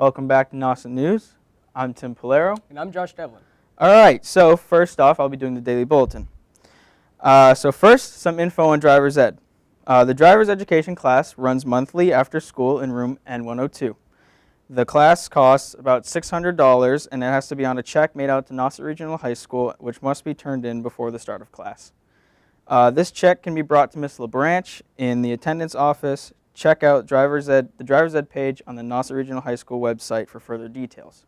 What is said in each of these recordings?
Welcome back to Nauset News. I'm Tim Polero. And I'm Josh Devlin. All right, so first off, I'll be doing the daily bulletin. So first, some info on driver's ed. The driver's education class runs monthly after school in room N102. The class costs about $600, and it has to be on a check made out to Nauset Regional High School, which must be turned in before the start of class. This check can be brought to Ms. LeBranch in the attendance office. Check out the driver's ed page on the Nauset Regional High School website for further details.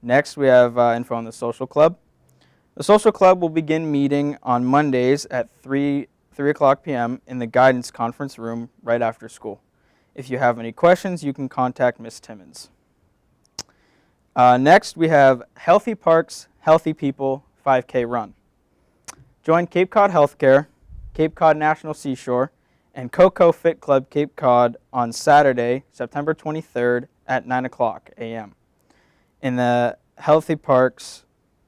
Next, we have info on the social club. The social club will begin meeting on Mondays at 3 o'clock p.m. in the guidance conference room right after school. If you have any questions, you can contact Ms. Timmons. Next, we have Healthy Parks, Healthy People 5K Run. Join Cape Cod Healthcare, Cape Cod National Seashore, and Coco Fit Club Cape Cod on Saturday, September 23rd at 9 o'clock a.m. in the Healthy Parks,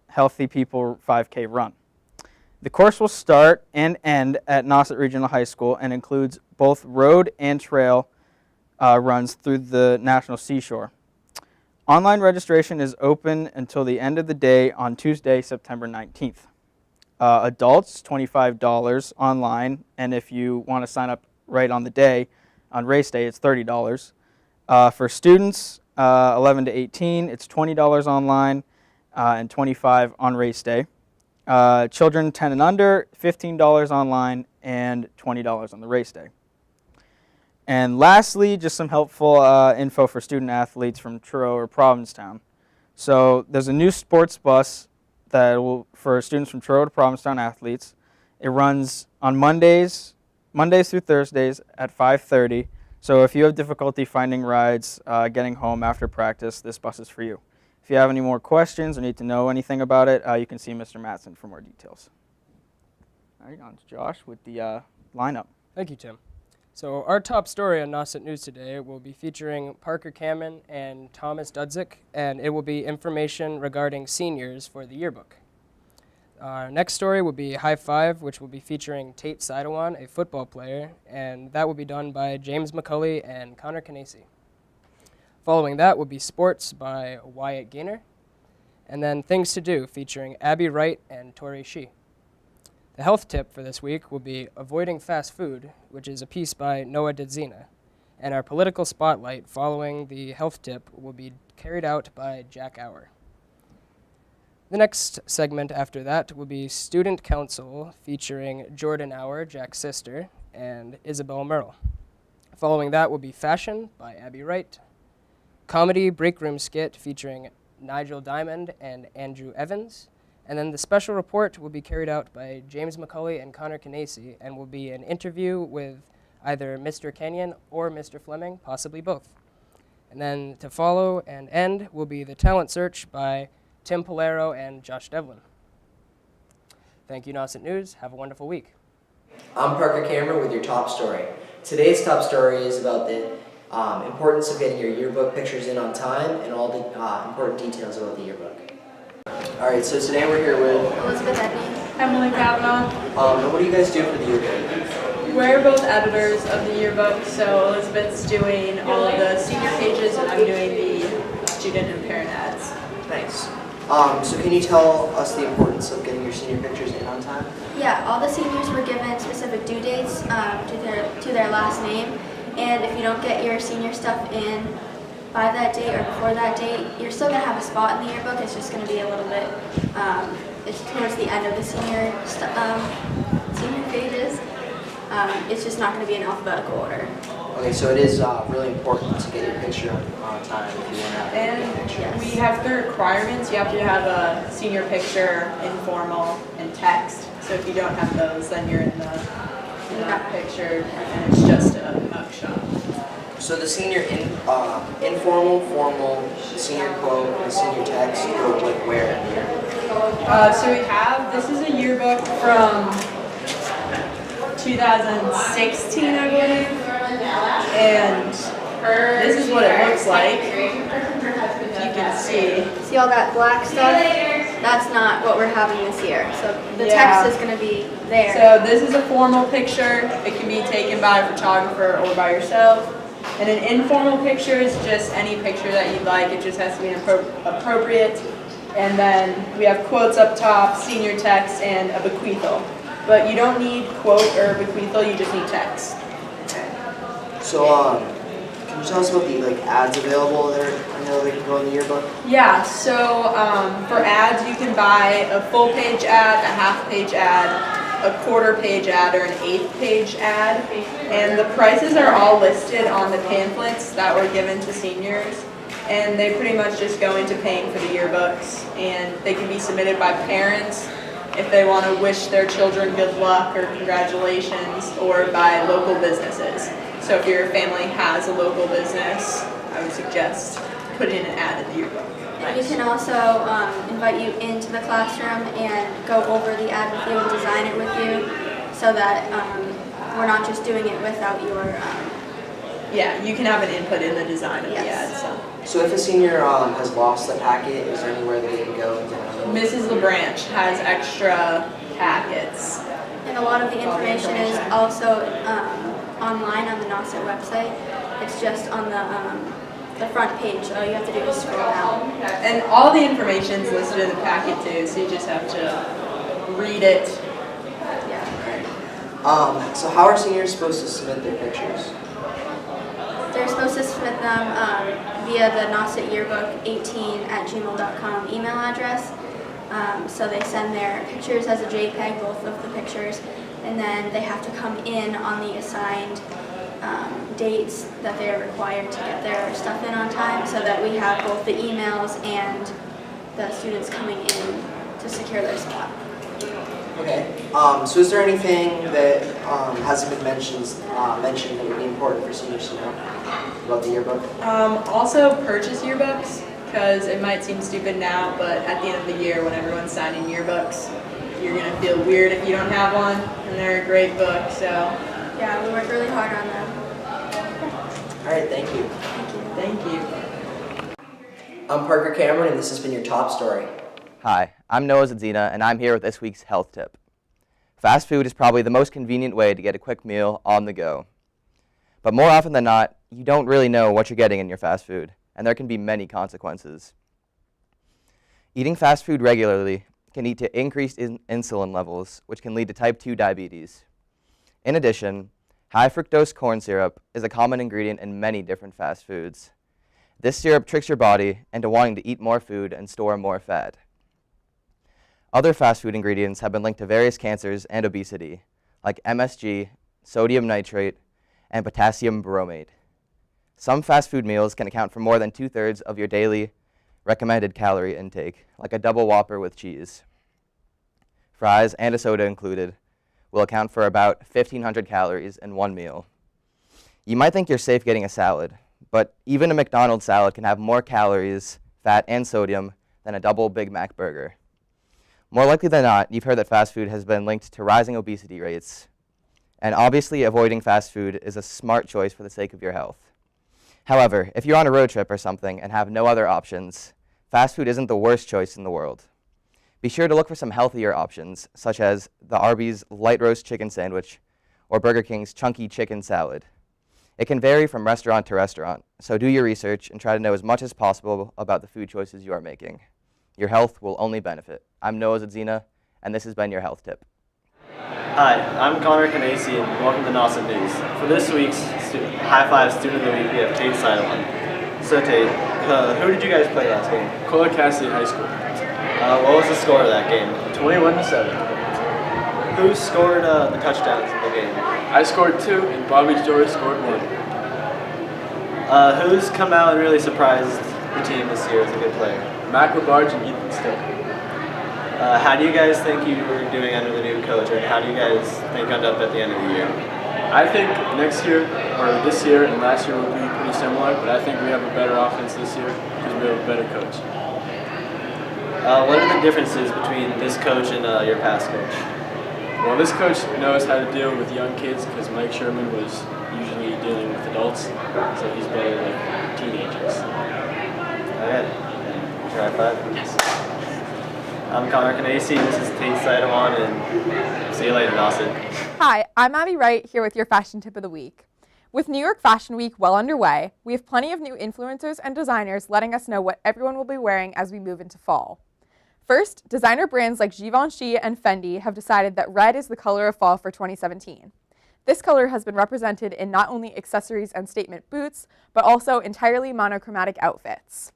Healthy People 5K Run. The course will start and end at Nauset Regional High School and includes both road and trail runs through the National Seashore. Online registration is open until the end of the day on Tuesday, September 19th. Adults, $25 online, and if you want to sign up right on the day, on race day, it's $30. For students, 11 to 18, it's $20 online and $25 on race day. Children 10 and under, $15 online and $20 on the race day. And lastly, just some helpful info for student athletes from Truro or Provincetown. So there's a new sports bus for students from Truro to Provincetown athletes. It runs on Mondays through Thursdays at 5:30. So if you have difficulty finding rides, getting home after practice, this bus is for you. If you have any more questions or need to know anything about it, you can see Mr. Matson for more details. All right, on to Josh with the lineup. Thank you, Tim. So our top story on Nauset News today will be featuring Parker Cameron and Thomas Dudzik, and it will be information regarding seniors for the yearbook. Our next story will be High Five, which will be featuring Tate Sidewan, a football player, and that will be done by James McCulley and Connor Canacey. Following that will be Sports by Wyatt Gaynor, and then Things to Do featuring Abby Wright and Tori Shee. The health tip for this week will be Avoiding Fast Food, which is a piece by Noah Dedzina. And our political spotlight following the health tip will be carried out by Jack Auer. The next segment after that will be Student Council featuring Jordan Auer, Jack's sister, and Isabel Merle. Following that will be Fashion by Abby Wright. Comedy Break Room Skit featuring Nigel Diamond and Andrew Evans. And then the special report will be carried out by James McCulley and Connor Canacey and will be an interview with either Mr. Kenyon or Mr. Fleming, possibly both. And then to follow and end will be the talent search by Tim Polero and Josh Devlin. Thank you, Nauset News. Have a wonderful week. I'm Parker Cameron with your top story. Today's top story is about the importance of getting your yearbook pictures in on time and all the important details about the yearbook. All right, so today we're here with Elizabeth Edney, Emily Kavanaugh. And what do you guys do for the yearbook? We're both editors of the yearbook, so Elizabeth's doing all of the senior pages and I'm doing the student and parent ads. Nice. So can you tell us the importance of getting your senior pictures in on time? Yeah, all the seniors were given specific due dates to their last name, and if you don't get your senior stuff in by that date or before that date, you're still going to have a spot in the yearbook. It's just going to be a little bit, it's towards the end of the senior pages. It's just not going to be in alphabetical order. Okay, so it is really important to get your picture on time if you want to have a picture. And we have 3 requirements. You have to have a senior picture, informal, and text. So if you don't have those, then you're in that picture and it's just a mugshot. So the senior informal, formal, senior quote, and senior text go like where in here? So we have, this is a yearbook from 2016, I believe. And this is what it looks like. You can see. See all that black stuff? That's not what we're having this year. So the text is going to be there. So this is a formal picture. It can be taken by a photographer or by yourself. And an informal picture is just any picture that you'd like. It just has to be appropriate. And then we have quotes up top, senior text, and a bequeathal. But you don't need quote or bequeathal, you just need text. So, can you tell us about the ads available there? I know they can go in the yearbook. Yeah, so for ads, you can buy a full page ad, a half page ad, a quarter page ad, or an eighth page ad. And the prices are all listed on the pamphlets that were given to seniors. And they pretty much just go into paying for the yearbooks. And they can be submitted by parents if they want to wish their children good luck or congratulations, or by local businesses. So if your family has a local business, I would suggest putting an ad in the yearbook. We can also invite you into the classroom and go over the ad with you and design it with you, so that we're not just doing it without your... Yeah, you can have an input in the design of Yes. the ad. So if a senior has lost a packet, is there anywhere that they can go and download? Mrs. LeBranch has extra packets. And a lot of the information is also online on the Nauset website. It's just on the front page. All you have to do is scroll down. And all the information is listed in the packet too, so you just have to read it. Yeah. So how are seniors supposed to submit their pictures? They're supposed to submit them via the Nauset Yearbook 18@gmail.com email address. So they send their pictures as a JPEG, both of the pictures, and then they have to come in on the assigned dates that they're required to get their stuff in on time, so that we have both the emails and the students coming in to secure their spot. Okay. So is there anything that hasn't been mentioned that would be important for seniors to know about the yearbook? Also purchase yearbooks, because it might seem stupid now, but at the end of the year when everyone's signing yearbooks, you're going to feel weird if you don't have one, and they're a great book, so. Yeah, we work really hard on them. All right, thank you. Thank you. I'm Parker Cameron, and this has been your top story. Hi, I'm Noah Zadzina, and I'm here with this week's health tip. Fast food is probably the most convenient way to get a quick meal on the go. But more often than not, you don't really know what you're getting in your fast food, and there can be many consequences. Eating fast food regularly can lead to increased insulin levels, which can lead to type 2 diabetes. In addition, high fructose corn syrup is a common ingredient in many different fast foods. This syrup tricks your body into wanting to eat more food and store more fat. Other fast food ingredients have been linked to various cancers and obesity, like MSG, sodium nitrate, and potassium bromate. Some fast food meals can account for more than 2/3 of your daily recommended calorie intake, like a double Whopper with cheese. Fries, and a soda included, will account for about 1,500 calories in one meal. You might think you're safe getting a salad, but even a McDonald's salad can have more calories, fat, and sodium than a double Big Mac burger. More likely than not, you've heard that fast food has been linked to rising obesity rates. And obviously, avoiding fast food is a smart choice for the sake of your health. However, if you're on a road trip or something and have no other options, fast food isn't the worst choice in the world. Be sure to look for some healthier options, such as the Arby's light roast chicken sandwich or Burger King's chunky chicken salad. It can vary from restaurant to restaurant, so do your research and try to know as much as possible about the food choices you are making. Your health will only benefit. I'm Noah Zadzina, and this has been your health tip. Hi, I'm Connor Canacey, and welcome to Nauset News. For this week's High Five Student of the Week, we have Tate Seidelman. So Tate, who did you guys play last game? Cola Cassidy High School. What was the score of that game? 21-7. Who scored the touchdowns in the game? I scored 2, and Bobby Jory scored 1. Who's come out and really surprised the team this year as a good player? Mac LaBarge and Ethan Still. How do you guys think you were doing under the new coach, or how do you guys think you'll end up at the end of the year? I think next year, or this year and last year will be pretty similar, but I think we have a better offense this year because we have a better coach. What are the differences between this coach and your past coach? Well, this coach knows how to deal with young kids because Mike Sherman was usually dealing with adults, so he's better than teenagers. Okay. Try 5. Yes. I'm Connor Canacey, this is Tate Seidelman, and see you later, Nauset. Hi, I'm Abby Wright here with your fashion tip of the week. With New York Fashion Week well underway, we have plenty of new influencers and designers letting us know what everyone will be wearing as we move into fall. First, designer brands like Givenchy and Fendi have decided that red is the color of fall for 2017. This color has been represented in not only accessories and statement boots, but also entirely monochromatic outfits.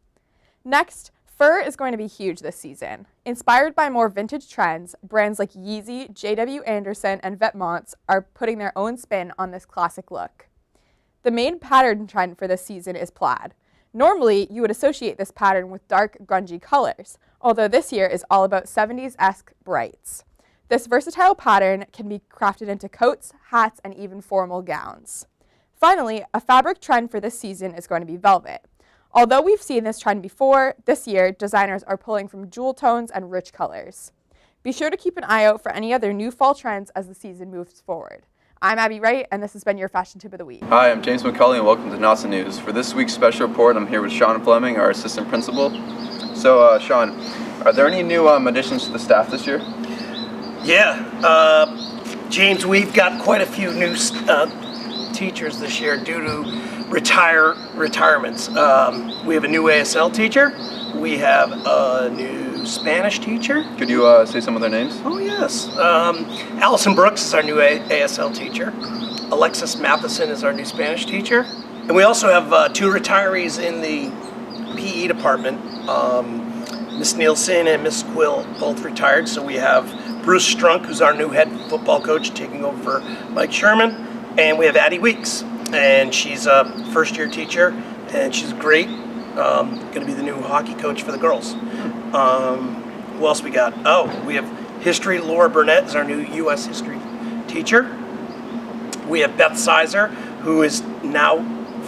Next, fur is going to be huge this season. Inspired by more vintage trends, brands like Yeezy, JW Anderson, and Vetements are putting their own spin on this classic look. The main pattern trend for this season is plaid. Normally, you would associate this pattern with dark, grungy colors, although this year is all about 70s-esque brights. This versatile pattern can be crafted into coats, hats, and even formal gowns. Finally, a fabric trend for this season is going to be velvet. Although we've seen this trend before, this year, designers are pulling from jewel tones and rich colors. Be sure to keep an eye out for any other new fall trends as the season moves forward. I'm Abby Wright, and this has been your Fashion Tip of the Week. Hi, I'm James McCulley, and welcome to Nauset News. For this week's special report, I'm here with Sean Fleming, our assistant principal. So, Sean, are there any new additions to the staff this year? Yeah, James, we've got quite a few new teachers this year due to retirements. We have a new ASL teacher. We have a new Spanish teacher. Could you say some of their names? Oh, yes. Allison Brooks is our new ASL teacher. Alexis Matheson is our new Spanish teacher. And we also have two retirees in the PE department. Miss Nielsen and Miss Quill both retired. So we have Bruce Strunk, who's our new head football coach, taking over for Mike Sherman. And we have Addie Weeks, and she's a first-year teacher, and she's great. Going to be the new hockey coach for the girls. Who else we got? Oh, we have history. Laura Burnett is our new U.S. history teacher. We have Beth Sizer, who is now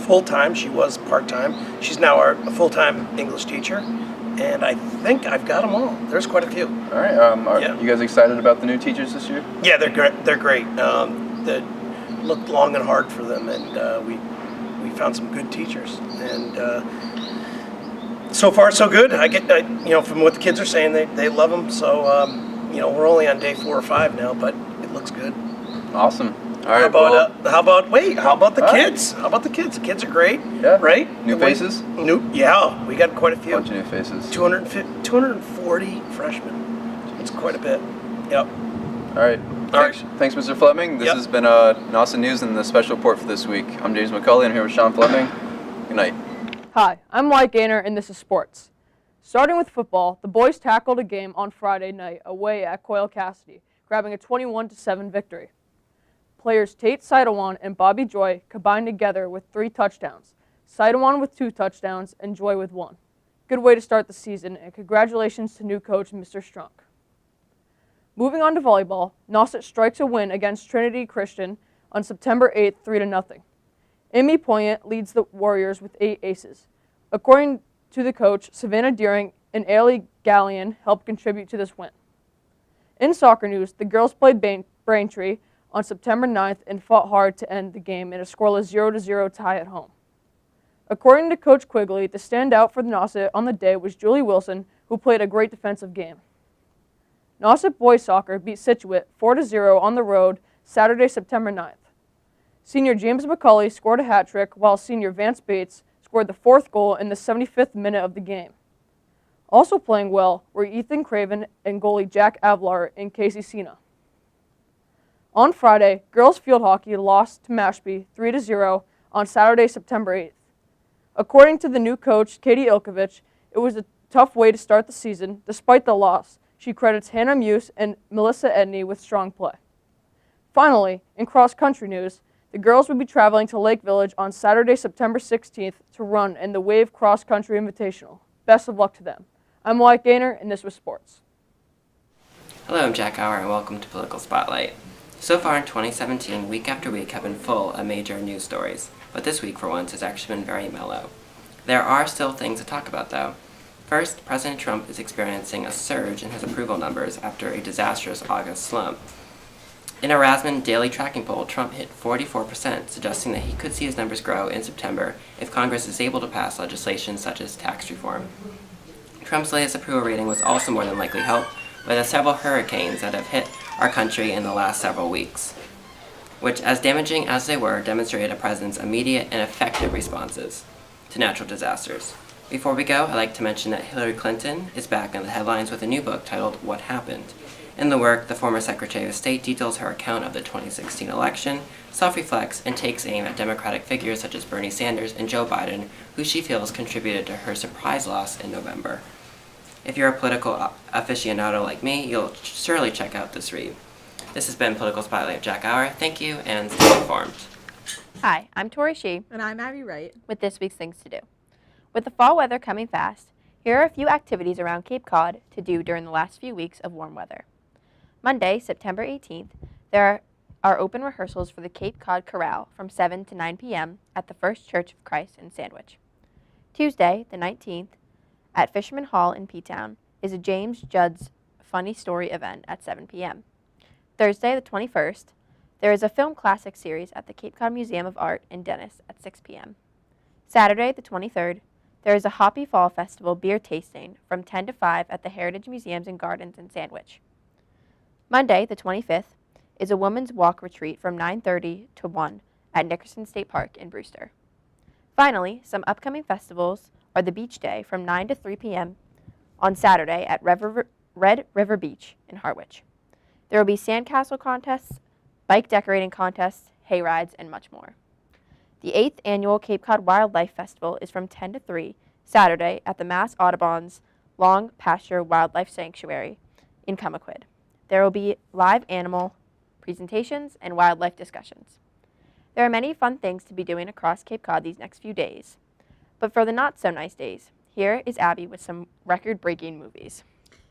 full-time. She was part-time. She's now our full-time English teacher. And I think I've got them all. There's quite a few. All right. Are you guys excited about the new teachers this year? Yeah, they're great. They're great. They looked long and hard for them, and we found some good teachers. And so far, so good. I get, from what the kids are saying, they love them. So, we're only on day 4 or 5 now, but it looks good. Awesome. All right. How about the kids? How about the kids? The kids are great. Yeah. Right? New faces? Yeah, we got quite a few. Bunch of new faces. 240 freshmen. It's quite a bit. Yep. All right. Thanks, Mr. Fleming. This has been Nauset News and the special report for this week. I'm James McCulley. I'm here with Sean Fleming. Good night. Hi, I'm Wyatt Gaynor, and this is sports. Starting with football, the boys tackled a game on Friday night away at Coyle Cassidy, grabbing a 21-7 victory. Players Tate Sidewan and Bobby Joy combined together with 3 touchdowns, Sidewan with 2 touchdowns and Joy with 1. Good way to start the season, and congratulations to new coach Mr. Strunk. Moving on to volleyball, Nauset strikes a win against Trinity Christian on September 8th, 3-0. Amy Poignant leads the Warriors with 8 aces. According to the coach, Savannah Deering and Ailey Gallion helped contribute to this win. In soccer news, the girls played Braintree on September 9th and fought hard to end the game in a scoreless 0-0 tie at home. According to Coach Quigley, the standout for the Nauset on the day was Julie Wilson, who played a great defensive game. Nauset boys soccer beat Scituate 4-0 on the road Saturday, September 9th. Senior James McCulley scored a hat trick, while senior Vance Bates scored the 4th goal in the 75th minute of the game. Also playing well were Ethan Craven and goalie Jack Avlar and Casey Sena. On Friday, girls field hockey lost to Mashpee 3-0 on Saturday, September 8th. According to the new coach, Katie Ilkovich, it was a tough way to start the season. Despite the loss, she credits Hannah Muse and Melissa Edney with strong play. Finally, in cross-country news, the girls will be traveling to Lake Village on Saturday, September 16th to run in the Wave Cross Country Invitational. Best of luck to them. I'm Wyatt Gaynor, and this was sports. Hello, I'm Jack Hauer, and welcome to Political Spotlight. So far in 2017, week after week have been full of major news stories, but this week, for once, has actually been very mellow. There are still things to talk about, though. First, President Trump is experiencing a surge in his approval numbers after a disastrous August slump. In a Rasmussen daily tracking poll, Trump hit 44%, suggesting that he could see his numbers grow in September if Congress is able to pass legislation such as tax reform. Trump's latest approval rating was also more than likely helped by the several hurricanes that have hit our country in the last several weeks. which, as damaging as they were, demonstrated a president's immediate and effective responses to natural disasters. Before we go, I'd like to mention that Hillary Clinton is back in the headlines with a new book titled What Happened. In the work, the former Secretary of State details her account of the 2016 election, self-reflects, and takes aim at Democratic figures such as Bernie Sanders and Joe Biden, who she feels contributed to her surprise loss in November. If you're a political aficionado like me, you'll surely check out this read. This has been Political Spotlight with Jack Auer. Thank you, and stay informed. Hi, I'm Tori Shee. And I'm Abby Wright. With this week's Things to Do. With the fall weather coming fast, here are a few activities around Cape Cod to do during the last few weeks of warm weather. Monday, September 18th, there are open rehearsals for the Cape Cod Chorale from 7 to 9 p.m. at the First Church of Christ in Sandwich. Tuesday, the 19th, at Fisherman Hall in P-Town is a James Judd's Funny Story event at 7 p.m. Thursday, the 21st, there is a film classic series at the Cape Cod Museum of Art in Dennis at 6 p.m. Saturday, the 23rd, there is a Hoppy Fall Festival beer tasting from 10 to 5 at the Heritage Museums and Gardens in Sandwich. Monday, the 25th, is a women's walk retreat from 9:30 to 1 at Nickerson State Park in Brewster. Finally, some upcoming festivals are the Beach Day from 9 to 3 p.m. on Saturday at Red River Beach in Harwich. There will be sandcastle contests, bike decorating contests, hay rides, and much more. The 8th Annual Cape Cod Wildlife Festival is from 10 to 3 Saturday at the Mass Audubon's Long Pasture Wildlife Sanctuary in Cummaquid. There will be live animal presentations and wildlife discussions. There are many fun things to be doing across Cape Cod these next few days. But for the not-so-nice days, here is Abby with some record-breaking movies.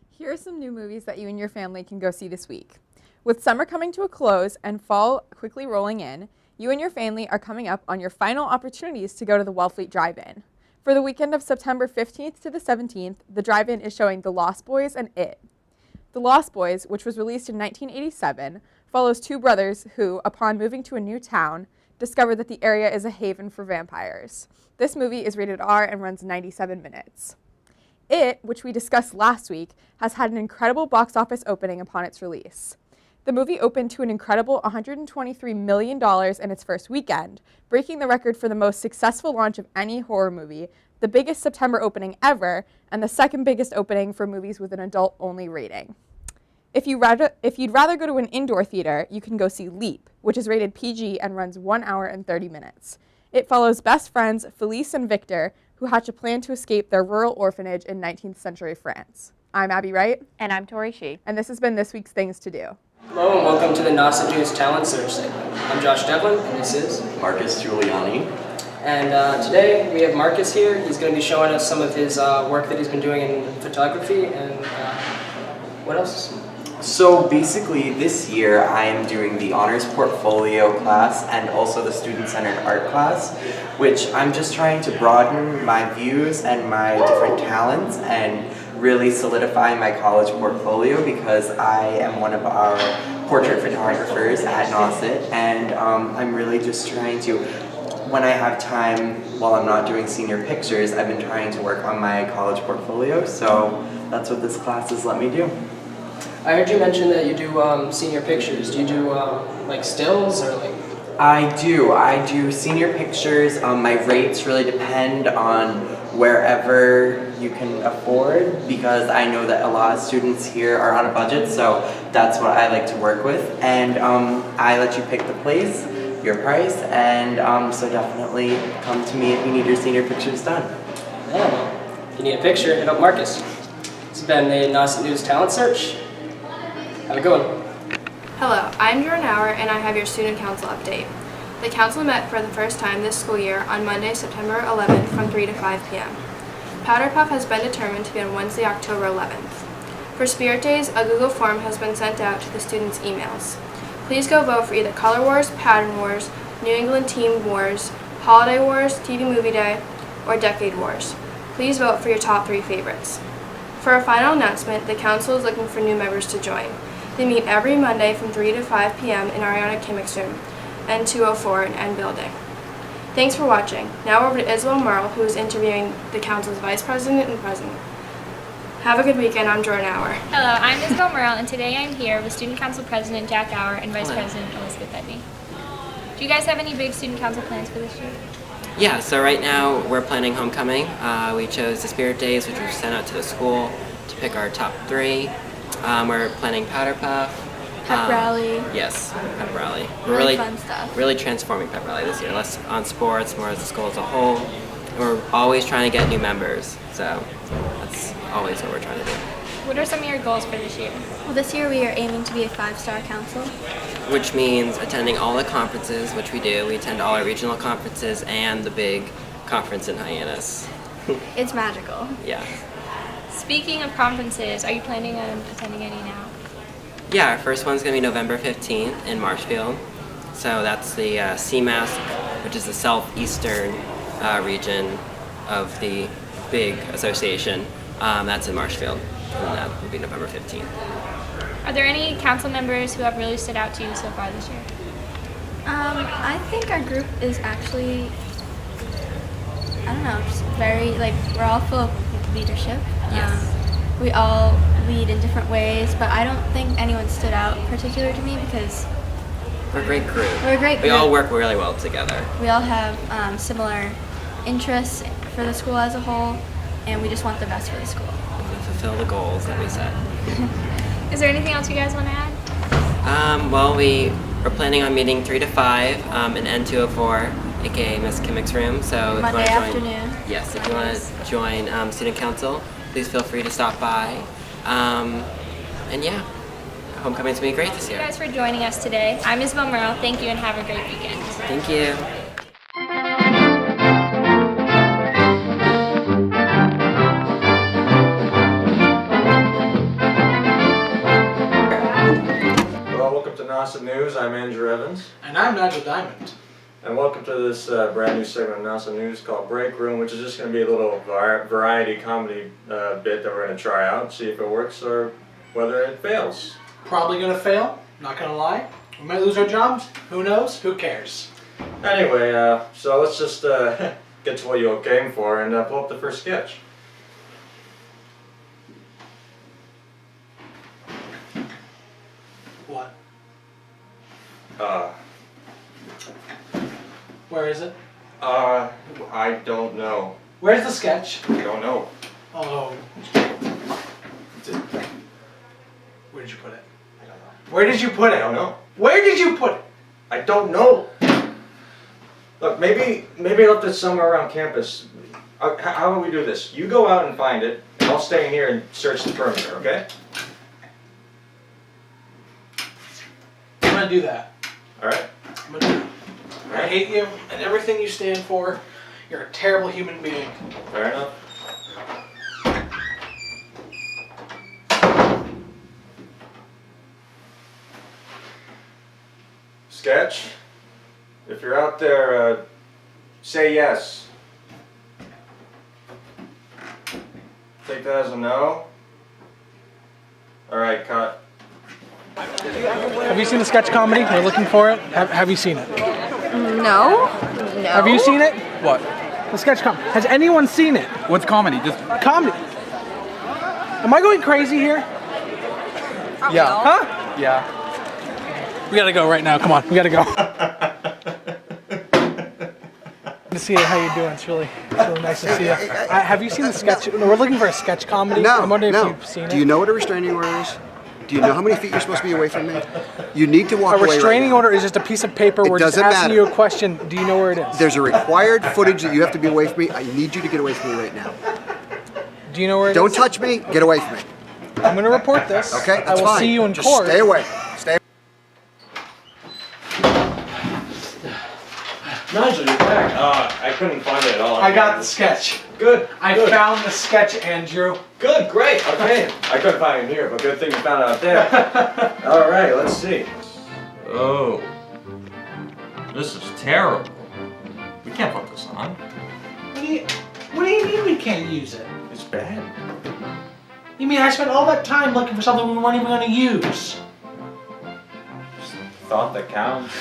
Here are some new movies that you and your family can go see this week. With summer coming to a close and fall quickly rolling in, you and your family are coming up on your final opportunities to go to the Wellfleet Drive-In. For the weekend of September 15th to the 17th, the drive-in is showing The Lost Boys and It. The Lost Boys, which was released in 1987, follows two brothers who, upon moving to a new town, discover that the area is a haven for vampires. This movie is rated R and runs 97 minutes. It, which we discussed last week, has had an incredible box office opening upon its release. The movie opened to an incredible $123 million in its first weekend, breaking the record for the most successful launch of any horror movie, the biggest September opening ever, and the second biggest opening for movies with an adult-only rating. If you'd rather go to an indoor theater, you can go see Leap, which is rated PG and runs 1 hour and 30 minutes. It follows best friends Felice and Victor, who hatch a plan to escape their rural orphanage in 19th century France. I'm Abby Wright. And I'm Tori Shee. And this has been this week's Things to Do. Hello and welcome to the Nauset News Talent Search segment. I'm Josh Devlin and this is Marcus Giuliani. And today we have Marcus here. He's going to be showing us some of his work that he's been doing in photography and what else? So basically this year I am doing the honors portfolio class and also the student-centered art class, which I'm just trying to broaden my views and my different talents and really solidify my college portfolio because I am one of our portrait photographers at Nauset, and I'm really just trying to, when I have time while I'm not doing senior pictures, I've been trying to work on my college portfolio, so that's what this class has let me do. I heard you mention that you do senior pictures. Do you do like stills or like? I do senior pictures. My rates really depend on wherever you can afford because I know that a lot of students here are on a budget, so that's what I like to work with. And I let you pick the place, your price, and so definitely come to me if you need your senior pictures done. Yeah, well, if you need a picture, hit up Marcus. It's been the Nauset News Talent Search. Have a good one. Hello, I'm Jordan Auer and I have your student council update. The council met for the first time this school year on Monday, September 11th from 3 to 5 p.m. Powder Puff has been determined to be on Wednesday, October 11th. For Spirit Days, a Google form has been sent out to the students' emails. Please go vote for either Color Wars, Pattern Wars, New England Team Wars, Holiday Wars, TV Movie Day, or Decade Wars. Please vote for your top 3 favorites. For a final announcement, the council is looking for new members to join. They meet every Monday from 3 to 5 p.m. in Ariana Kimmick's room, N204 in N building. Thanks for watching. Now over to Isabel Merle, who is interviewing the council's vice president and president. Have a good weekend. I'm Jordan Auer. Hello, I'm Isabel Merle, and today I'm here with student council president Jack Auer and vice president Elizabeth Edney. Do you guys have any big student council plans for this year? Yeah, so right now we're planning homecoming. We chose the Spirit Days, which we've sent out to the school to pick our top 3. We're planning Powder Puff. Pep rally. Yes, Pep rally. Really fun stuff. Really transforming Pep rally this year. Less on sports, more as the school as a whole. And we're always trying to get new members, so that's always what we're trying to do. What are some of your goals for this year? Well, this year we are aiming to be a 5-star council. Which means attending all the conferences, which we do. We attend all our regional conferences and the big conference in Hyannis. It's magical. Yeah. Speaking of conferences, are you planning on attending any now? Yeah, our first one's going to be November 15th in Marshfield. So that's the CMAS, which is the southeastern region of the big association. That's in Marshfield, and that will be November 15th. Are there any council members who have really stood out to you so far this year? I think our group is actually, I don't know, just very, we're all full of leadership. Yes. We all lead in different ways, but I don't think anyone stood out particular to me because we're a great group. We're a great group. We all work really well together. We all have similar interests for the school as a whole, and we just want the best for the school. We want to fulfill the goals that we set. Is there anything else you guys want to add? Well, we're planning on meeting 3 to 5 in N204, aka Miss Kimmick's room. So if Monday you want to afternoon. Yes, if you want to join student council, please feel free to stop by. And yeah, homecoming's gonna be great this year. Thank you guys for joining us today. I'm Isabel Merle. Thank you and have a great weekend. Thank you. Well, welcome to Nauset News. I'm Andrew Evans. And I'm Nigel Diamond. And welcome to this brand new segment of Nauset News called Break Room, which is just going to be a little variety comedy bit that we're going to try out, see if it works or whether it fails. Probably gonna fail, not gonna lie. We might lose our jobs, who knows, who cares? Anyway, so let's just get to what you all came for and pull up the first sketch. What? Where is it? I don't know. Where's the sketch? I don't know. Oh. Where did you put it? I don't know. Where did you put it? I don't know. Where did you put it? I don't know. Look, maybe I left it somewhere around campus. How about we do this? You go out and find it, and I'll stay in here and search the perimeter, okay? I'm gonna do that. Alright? I'm gonna do it. I hate you and everything you stand for. You're a terrible human being. Fair enough. Sketch, if you're out there, say yes. Take that as a no. Alright, cut. Have you seen the sketch comedy? We're looking for it. Have you seen it? No. Have you seen it? What? The sketch comedy. Has anyone seen it? What's comedy? Just comedy. Am I going crazy here? yeah. Huh? Yeah. We gotta go right now. Come on, we gotta go. Good to see you. How you doing? It's really nice to see you. Have you seen the sketch? We're looking for a sketch comedy. No, I'm wondering no. if you've seen it. Do you know what a restraining order is? Do you know how many feet you're supposed to be away from me? You need to walk away. A restraining order is just a piece of paper. We're just asking you a question. Do you know where it is? There's a required footage that you have to be away from me. I need you to get away from me right now. Do you know where it is? Don't touch me. Get away from me. I'm going to report this. Okay, that's I will fine. see you in Just court. stay away. Stay. Nigel, you're back. I couldn't find it at all. I got the sketch. Good. I good. found the sketch, Andrew. Good, great. Okay. I couldn't find it here, but good thing you found it out there. All right, let's see. Oh, this is terrible. We can't put this on. What do you mean we can't use it? It's bad. You mean I spent all that time looking for something we weren't even going to use? Thought that counts.